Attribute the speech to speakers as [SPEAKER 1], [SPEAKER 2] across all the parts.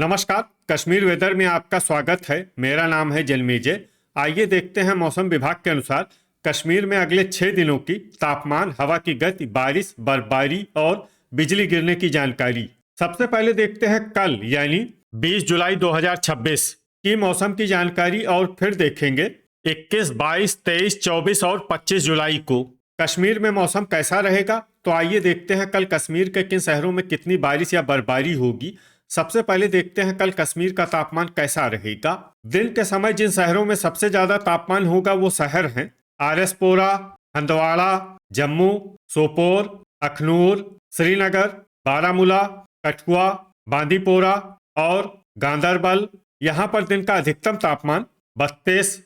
[SPEAKER 1] नमस्कार। कश्मीर वेदर में आपका स्वागत है। मेरा नाम है जलमेजय। आइए देखते हैं मौसम विभाग के अनुसार कश्मीर में अगले 6 दिनों की तापमान, हवा की गति, बारिश, बर्फबारी और बिजली गिरने की जानकारी। सबसे पहले देखते हैं कल यानी 20 जुलाई 2026 की मौसम की जानकारी और फिर देखेंगे 21, 22, 23, 24 और 25 जुलाई को कश्मीर में मौसम कैसा रहेगा। तो आइए देखते हैं कल कश्मीर के किन शहरों में कितनी बारिश या बर्फबारी होगी। सबसे पहले देखते हैं कल कश्मीर का तापमान कैसा रहेगा। दिन के समय जिन शहरों में सबसे ज्यादा तापमान होगा वो शहर हैं आरएसपोरा, हंदवाड़ा, जम्मू, सोपोर, अखनूर, श्रीनगर, बारामूला, कठुआ, बांदीपोरा और गांदरबल। यहाँ पर दिन का अधिकतम तापमान 32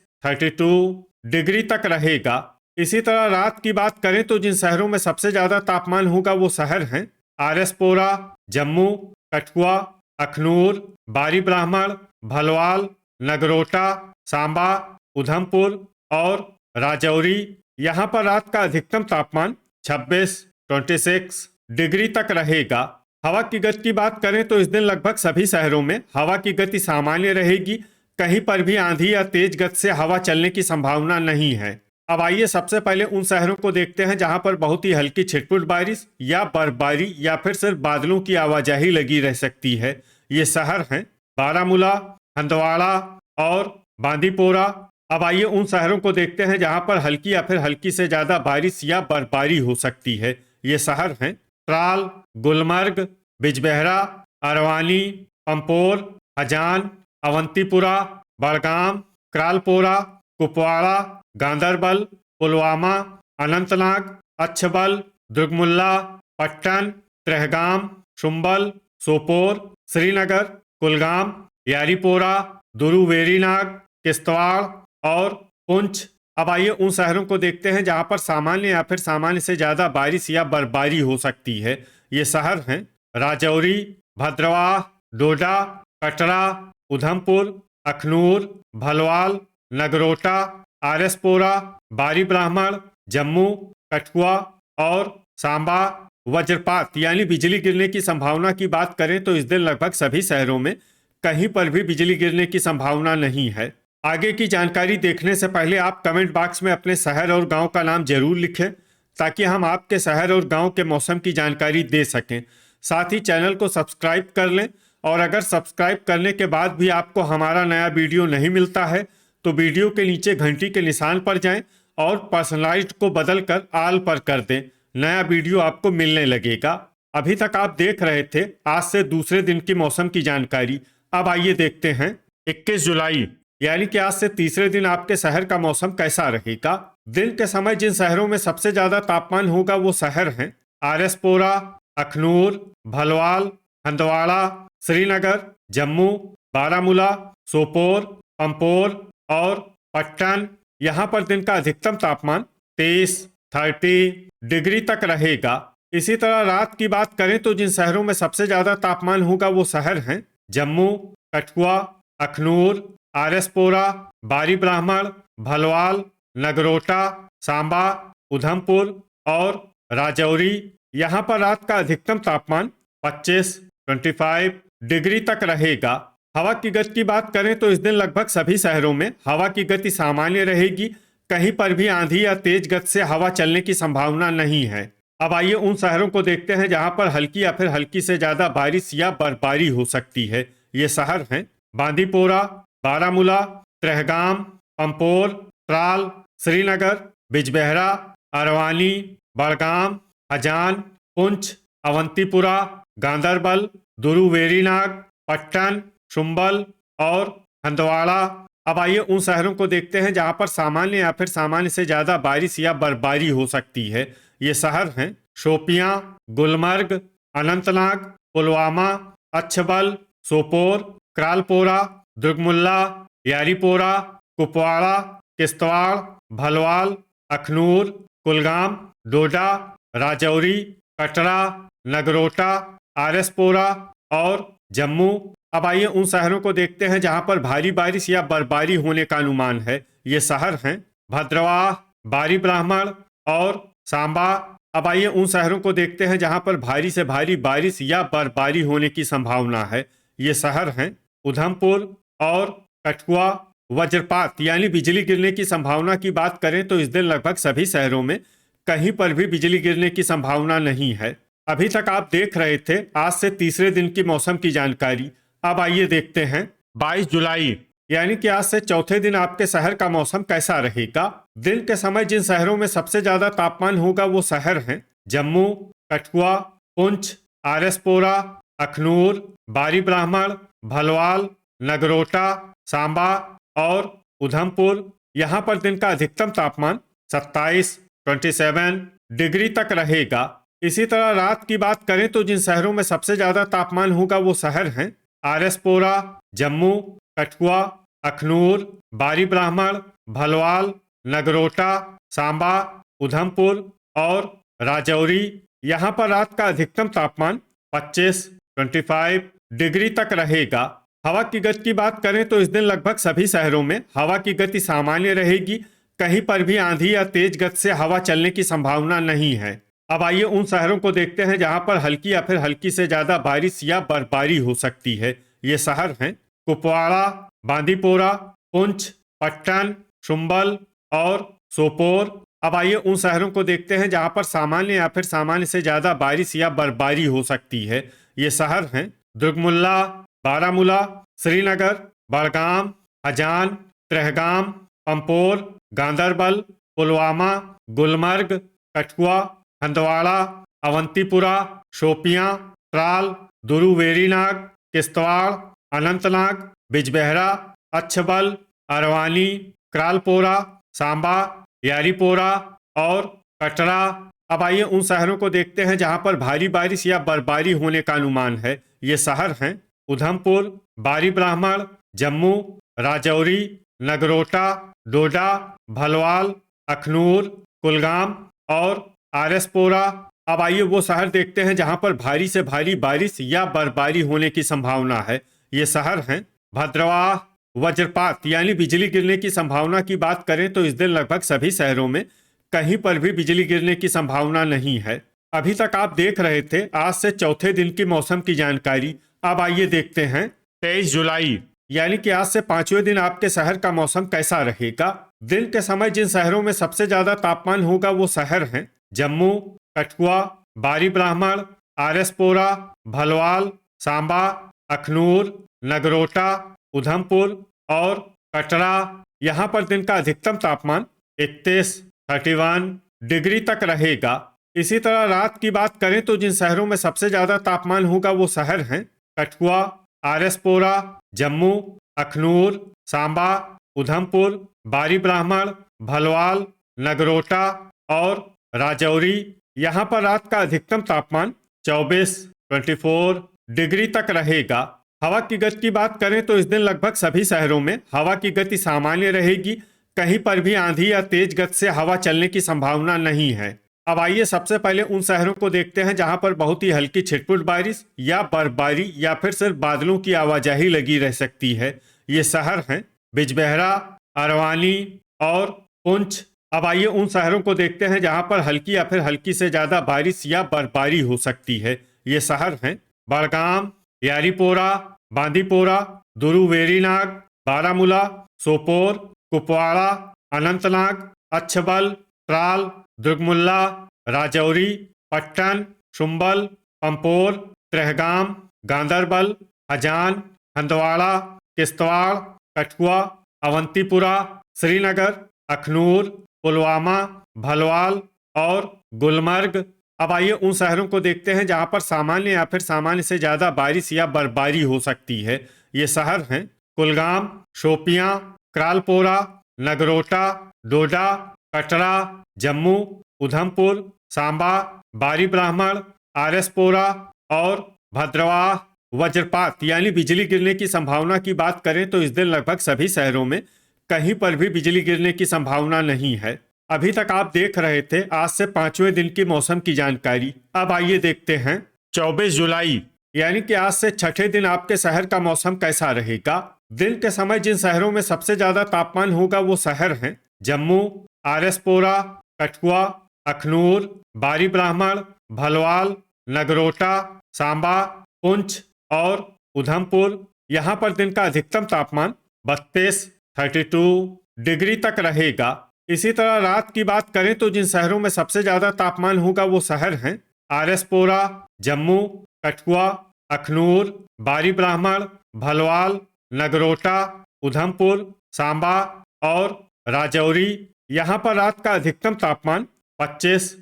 [SPEAKER 1] डिग्री तक रहेगा। इसी तरह रात की बात करें तो जिन शहरों में सबसे ज्यादा तापमान होगा वो शहर हैं आरएसपोरा, जम्मू, कठुआ, अखनूर, बारी ब्राह्मण, भलवाल, नगरोटा, सांबा, उधमपुर और राजौरी। यहाँ पर रात का अधिकतम तापमान 26 डिग्री तक रहेगा। हवा की गति की बात करें तो इस दिन लगभग सभी शहरों में हवा की गति सामान्य रहेगी। कहीं पर भी आंधी या तेज गति से हवा चलने की संभावना नहीं है। अब आइए सबसे पहले उन शहरों को देखते हैं जहां पर बहुत ही हल्की छिटपुट बारिश या बर्फबारी या फिर सिर्फ बादलों की आवाजाही लगी रह सकती है। ये शहर हैं बारामूला, हंदवाड़ा और बांदीपोरा। अब आइए उन शहरों को देखते हैं जहां पर हल्की या फिर हल्की से ज्यादा बारिश या बर्फबारी हो सकती है। ये शहर हैं त्राल, गुलमर्ग, बिजबेहरा, अरवानी, पंपोर, हजान, अवंतीपुरा, बड़गाम, क्रालपोरा, कुपवाड़ा, गांदरबल, पुलवामा, अनंतनाग, अच्छबल, दुर्गमुल्ला, पट्टन, त्रेहगाम, शुम्बल, सोपोर, श्रीनगर, कुलगाम, यारीपोरा, दुरू वेरीनाग, किश्तवाड़ और पुंछ। अब आइए उन शहरों को देखते हैं जहां पर सामान्य या फिर सामान्य से ज्यादा बारिश या बर्फबारी हो सकती है। ये शहर हैं राजौरी, भद्रवाह, डोडा, कटरा, उधमपुर, अखनूर, भलवाल, नगरोटा, आरएसपोरा, बारी ब्राह्मण, जम्मू, कठुआ और सांबा। वज्रपात यानी बिजली गिरने की संभावना की बात करें तो इस दिन लगभग सभी शहरों में कहीं पर भी बिजली गिरने की संभावना नहीं है। आगे की जानकारी देखने से पहले आप कमेंट बॉक्स में अपने शहर और गांव का नाम जरूर लिखें ताकि हम आपके शहर और गांव के मौसम की जानकारी दे सकें। साथ ही चैनल को सब्सक्राइब कर लें और अगर सब्सक्राइब करने के बाद भी आपको हमारा नया वीडियो नहीं मिलता है तो वीडियो के नीचे घंटी के निशान पर जाएं और पर्सनलाइज्ड को बदलकर आल पर कर दें। नया वीडियो आपको मिलने लगेगा। अभी तक आप देख रहे थे आज से दूसरे दिन की मौसम की जानकारी। अब आइए देखते हैं 21 जुलाई यानी कि आज से तीसरे दिन आपके शहर का मौसम कैसा रहेगा। दिन के समय जिन शहरों में सबसे ज्यादा तापमान होगा वो शहर हैं आरएसपोरा, अखनूर, भलवाल, हंदवाड़ा, श्रीनगर, जम्मू, बारामूला, सोपोर, पंपोर और पट्टन। यहाँ पर दिन का अधिकतम तापमान 30 डिग्री तक रहेगा। इसी तरह रात की बात करें तो जिन शहरों में सबसे ज्यादा तापमान होगा वो शहर हैं जम्मू, कठुआ, अखनूर, आरएसपोरा, बारी ब्राह्मण, भलवाल, नगरोटा, सांबा, उधमपुर और राजौरी। यहाँ पर रात का अधिकतम तापमान 25 डिग्री तक रहेगा। हवा की गति की बात करें तो इस दिन लगभग सभी शहरों में हवा की गति सामान्य रहेगी। कहीं पर भी आंधी या तेज गति से हवा चलने की संभावना नहीं है। अब आइए उन शहरों को देखते हैं जहां पर हल्की या फिर हल्की से ज्यादा बारिश या बर्फबारी हो सकती है। ये शहर हैं बांदीपोरा, बारामूला, त्रेहगाम, पंपोर, त्राल, श्रीनगर, बिजबेहरा, अरवानी, बड़गाम, हजान, पुंछ, अवंतीपुरा, गांदरबल, दुरू वेरीनाग, पट्टन, शुम्बल और हंदवाड़ा। अब आइए उन शहरों को देखते हैं जहां पर सामान्य या फिर सामान्य से ज्यादा बारिश या बर्फबारी हो सकती है। ये शहर हैं शोपियां, गुलमर्ग, अनंतनाग, पुलवामा, अच्छबल, सोपोर, क्रालपोरा, दुर्गमुल्ला, यारीपोरा, कुपवाड़ा, किश्तवाड़, भलवाल, अखनूर, कुलगाम, डोडा, राजौरी, कटरा, नगरोटा, आरएसपोरा और जम्मू। अब आइए उन शहरों को देखते हैं जहां पर भारी बारिश या बर्फबारी होने का अनुमान है। ये शहर हैं भद्रवाह, बारी ब्राह्मण और सांबा। अब आइए उन शहरों को देखते हैं जहां पर भारी से भारी बारिश या बर्फबारी होने की संभावना है। ये शहर हैं उधमपुर और कठुआ। वज्रपात यानी बिजली गिरने की संभावना की बात करें तो इस दिन लगभग सभी शहरों में कहीं पर भी बिजली गिरने की संभावना नहीं है। अभी तक आप देख रहे थे आज से तीसरे दिन की मौसम की जानकारी। अब आइए देखते हैं 22 जुलाई यानी कि आज से चौथे दिन आपके शहर का मौसम कैसा रहेगा। दिन के समय जिन शहरों में सबसे ज्यादा तापमान होगा वो शहर हैं जम्मू, कठुआ, पुंछ, आरएसपोरा, अखनूर, बारी ब्राह्मण, भलवाल, नगरोटा, सांबा और उधमपुर। यहाँ पर दिन का अधिकतम तापमान 27 डिग्री तक रहेगा। इसी तरह रात की बात करें तो जिन शहरों में सबसे ज्यादा तापमान होगा वो शहर हैं आरएसपोरा, जम्मू, कठुआ, अखनूर, बारी ब्राह्मण, भलवाल, नगरोटा, सांबा, उधमपुर और राजौरी। यहाँ पर रात का अधिकतम तापमान 25 डिग्री तक रहेगा। हवा की गति की बात करें तो इस दिन लगभग सभी शहरों में हवा की गति सामान्य रहेगी। कहीं पर भी आंधी या तेज गति से हवा चलने की संभावना नहीं है। अब आइए उन शहरों को देखते हैं जहां पर हल्की या फिर हल्की से ज्यादा बारिश या बर्फबारी हो सकती है। ये शहर हैं कुपवाड़ा, बांदीपोरा, पुंछ, पट्टन, शुम्बल और सोपोर। अब आइए उन शहरों को देखते हैं जहां पर सामान्य या फिर सामान्य से ज्यादा बारिश या बर्फबारी हो सकती है। ये शहर हैं दुर्गमुल्ला, बारामूला, श्रीनगर, बड़गाम, हजान, त्रेहगाम, पंपोर, गांदरबल, पुलवामा, गुलमर्ग, कठुआ, हंदवाड़ा, अवंतीपुरा, शोपियां, त्राल, दुरुवेरीनाग, किश्तवाड़, अनंतनाग, बिजबेहरा, अच्छबल, अरवानी, क्रालपोरा, सांबा, यारीपोरा और कटरा। अब आइए उन शहरों को देखते हैं जहां पर भारी बारिश या बर्फबारी होने का अनुमान है। ये शहर हैं उधमपुर, बारी ब्राह्मण, जम्मू, राजौरी, नगरोटा, डोडा, भलवाल, अखनूर, कुलगाम और आरएसपोरा। अब आइए वो शहर देखते हैं जहां पर भारी से भारी बारिश या बर्फबारी होने की संभावना है। ये शहर हैं भद्रवाह। वज्रपात यानी बिजली गिरने की संभावना की बात करें तो इस दिन लगभग सभी शहरों में कहीं पर भी बिजली गिरने की संभावना नहीं है। अभी तक आप देख रहे थे आज से चौथे दिन की मौसम की जानकारी। अब आइए देखते हैं 23 जुलाई यानी कि आज से पांचवें दिन आपके शहर का मौसम कैसा रहेगा। दिन के समय जिन शहरों में सबसे ज्यादा तापमान होगा वो शहर हैं जम्मू, कठुआ, बारी ब्राह्मण, आरएसपोरा, भलवाल, सांबा, अखनूर, नगरोटा, उधमपुर और कटरा। यहाँ पर दिन का अधिकतम तापमान 31 डिग्री तक रहेगा। इसी तरह रात की बात करें तो जिन शहरों में सबसे ज्यादा तापमान होगा वो शहर हैं कठुआ, आरएसपोरा, जम्मू, अखनूर, सांबा, उधमपुर, बारी ब्राह्मण, भलवाल, नगरोटा और राजौरी। यहाँ पर रात का अधिकतम तापमान 24 डिग्री तक रहेगा। हवा की गति की बात करें तो इस दिन लगभग सभी शहरों में हवा की गति सामान्य रहेगी। कहीं पर भी आंधी या तेज गति से हवा चलने की संभावना नहीं है। अब आइए सबसे पहले उन शहरों को देखते हैं जहां पर बहुत ही हल्की छिटपुट बारिश या बर्फबारी या फिर सिर्फ बादलों की आवाजाही लगी रह सकती है। ये शहर हैं बिजबेहरा, अरवानी और पुंछ। अब आइए उन शहरों को देखते हैं जहां पर हल्की या फिर हल्की से ज्यादा बारिश या बर्फबारी हो सकती है। ये शहर हैं बड़गाम, यारीपोरा, बांदीपोरा, दुरुवेरीनाग, बारामूला, सोपोर, कुपवाड़ा, अनंतनाग, अच्छबल, त्राल, दुर्गमुल्ला, राजौरी, पट्टन, शुम्बल, पंपोर, त्रेहगाम, गांदरबल, हजान, हंदवाड़ा, किश्तवाड़, कठुआ, अवंतीपुरा, श्रीनगर, अखनूर, पुलवामा, भलवाल और गुलमर्ग। अब आइए उन शहरों को देखते हैं जहां पर सामान्य या फिर सामान्य से ज्यादा बारिश या बर्फबारी हो सकती है। ये शहर हैं कुलगाम, शोपियां, क्रालपोरा, नगरोटा, डोडा, कटरा, जम्मू, उधमपुर, सांबा, बारी ब्राह्मण, आरएसपोरा और भद्रवाह। वज्रपात यानी बिजली गिरने की संभावना की बात करें तो इस दिन लगभग सभी शहरों में कहीं पर भी बिजली गिरने की संभावना नहीं है। अभी तक आप देख रहे थे आज से पांचवें दिन की मौसम की जानकारी। अब आइए देखते हैं 24 जुलाई यानी कि आज से छठे दिन आपके शहर का मौसम कैसा रहेगा। दिन के समय जिन शहरों में सबसे ज्यादा तापमान होगा वो शहर हैं जम्मू, आरएसपोरा, कठुआ, अखनूर, बारी ब्राह्मण, भलवाल, नगरोटा, सांबा, पुंछ और उधमपुर, यहाँ पर दिन का अधिकतम तापमान 32 डिग्री तक रहेगा। इसी तरह रात की बात करें तो जिन शहरों में सबसे ज्यादा तापमान होगा वो शहर हैं आरएसपोरा, जम्मू, कठुआ, अखनूर, बारी ब्राह्मण, भलवाल, नगरोटा, उधमपुर, सांबा और राजौरी। यहाँ पर रात का अधिकतम तापमान 25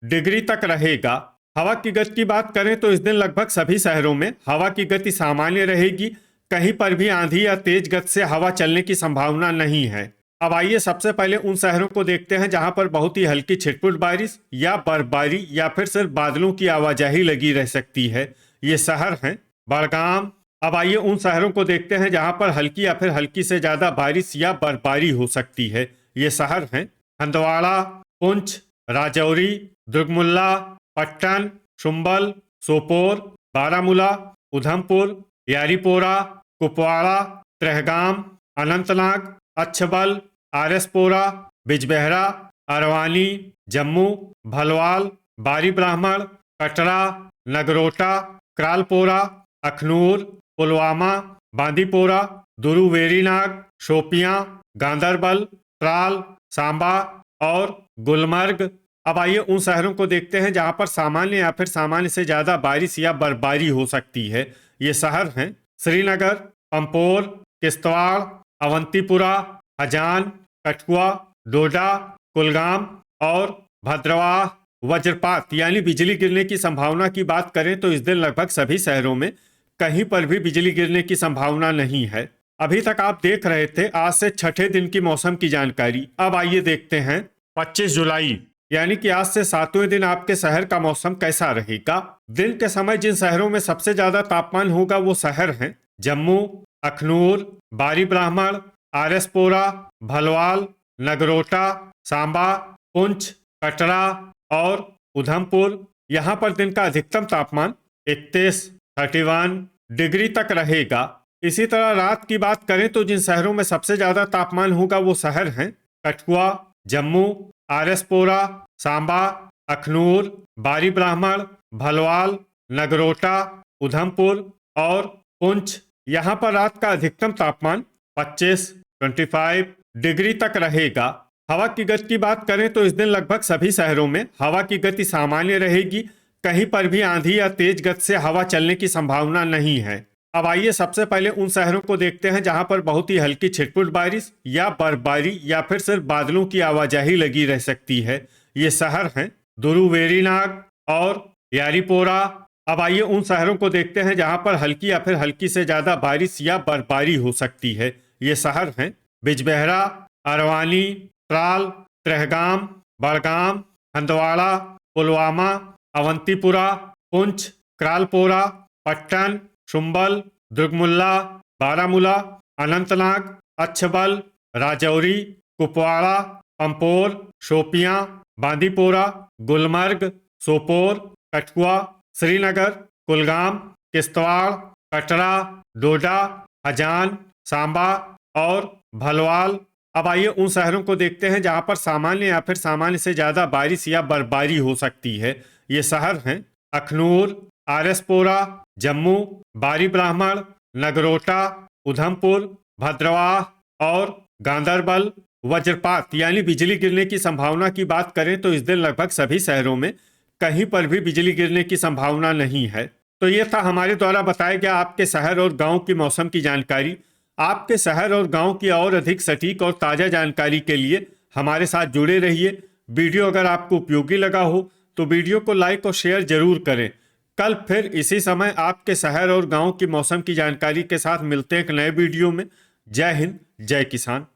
[SPEAKER 1] डिग्री तक रहेगा। हवा की गति की बात करें तो इस दिन लगभग सभी शहरों में हवा की गति सामान्य रहेगी। कहीं पर भी आंधी या तेज गति से हवा चलने की संभावना नहीं है। अब आइए सबसे पहले उन शहरों को देखते हैं जहां पर बहुत ही हल्की छिटपुट बारिश या बर्फबारी या फिर सिर्फ बादलों की आवाजाही लगी रह सकती है। ये शहर हैं बड़गाम। अब आइए उन शहरों को देखते हैं जहां पर हल्की या फिर हल्की से ज्यादा बारिश या बर्फबारी हो सकती है। ये शहर हैं हंदवाड़ा, पुंछ, राजौरी, दुर्गमुल्ला, पट्टन, शुम्बल, सोपोर, बारामूला, उधमपुर, यारीपोरा, कुपवाड़ा, त्रेहगाम, अनंतनाग, अच्छबल, आरएसपोरा, बिजबेहरा, अरवानी, जम्मू, भलवाल, बारी ब्राह्मण, कटरा, नगरोटा, क्रालपोरा, अखनूर, पुलवामा, बांदीपोरा, दुरुवेरीनाग, शोपियां, गांदरबल, त्राल, सांबा और गुलमर्ग। अब आइए उन शहरों को देखते हैं जहां पर सामान्य या फिर सामान्य से ज्यादा बारिश या बर्फबारी हो सकती है। ये शहर हैं श्रीनगर, पंपोर, किश्तवाड़, अवंतीपुरा, हजान, कठुआ, डोडा, कुलगाम और भद्रवाह। वज्रपात यानी बिजली गिरने की संभावना की बात करें तो इस दिन लगभग सभी शहरों में कहीं पर भी बिजली गिरने की संभावना नहीं है। अभी तक आप देख रहे थे आज से छठे दिन की मौसम की जानकारी। अब आइए देखते हैं 25 जुलाई यानी कि आज से 7वें दिन आपके शहर का मौसम कैसा रहेगा। दिन के समय जिन शहरों में सबसे ज्यादा तापमान होगा वो शहर हैं जम्मू, अखनूर, बारी ब्राह्मण, आरएसपोरा, भलवाल, नगरोटा, सांबा, पुंछ, कटरा और उधमपुर। यहाँ पर दिन का अधिकतम तापमान 31 डिग्री तक रहेगा। इसी तरह रात की बात करें तो जिन शहरों में सबसे ज्यादा तापमान होगा वो शहर हैं कठुआ, जम्मू, आरएसपोरा, सांबा, अखनूर, बारी ब्राह्मण, भलवाल, नगरोटा, उधमपुर और पुंछ। यहाँ पर रात का अधिकतम तापमान 25 डिग्री तक रहेगा। हवा की गति की बात करें तो इस दिन लगभग सभी शहरों में हवा की गति सामान्य रहेगी। कहीं पर भी आंधी या तेज गति से हवा चलने की संभावना नहीं है। अब आइए सबसे पहले उन शहरों को देखते हैं जहां पर बहुत ही हल्की छिटपुट बारिश या बर्फबारी या फिर सिर्फ बादलों की आवाजाही लगी रह सकती है। ये शहर हैं दुरुवेरीनाग और यारीपोरा। अब आइए उन शहरों को देखते हैं जहां पर हल्की या फिर हल्की से ज्यादा बारिश या बर्फबारी हो सकती है। ये शहर हैं बिजबेहरा, अरवानी, त्राल, त्रेहगाम, बड़गाम, हंदवाड़ा, पुलवामा, अवंतीपुरा, पुंछ, क्रालपोरा, पट्टन, शुम्बल, दुर्गमुल्ला, बारामूला, अनंतनाग, अच्छबल, राजौरी, कुपवाड़ा, पंपोर, शोपियां, बांदीपोरा, गुलमर्ग, सोपोर, कठुआ, श्रीनगर, कुलगाम, किश्तवाड़, कटरा, डोडा, हजान, सांबा और भलवाल। अब आइए उन शहरों को देखते हैं जहां पर सामान्य या फिर सामान्य से ज्यादा बारिश या बर्फबारी हो सकती है। ये शहर हैं अखनूर, आरएसपोरा, जम्मू, बारी ब्राह्मण, नगरोटा, उधमपुर, भद्रवाह और गांदरबल। वज्रपात यानी बिजली गिरने की संभावना की बात करें तो इस दिन लगभग सभी शहरों में कहीं पर भी बिजली गिरने की संभावना नहीं है। तो ये था हमारे द्वारा बताया गया आपके शहर और गांव की मौसम की जानकारी। आपके शहर और गांव की और अधिक सटीक और ताज़ा जानकारी के लिए हमारे साथ जुड़े रहिए। वीडियो अगर आपको उपयोगी लगा हो तो वीडियो को लाइक और शेयर जरूर करें। कल फिर इसी समय आपके शहर और गांव की मौसम की जानकारी के साथ मिलते हैं एक नए वीडियो में। जय हिंद, जय किसान।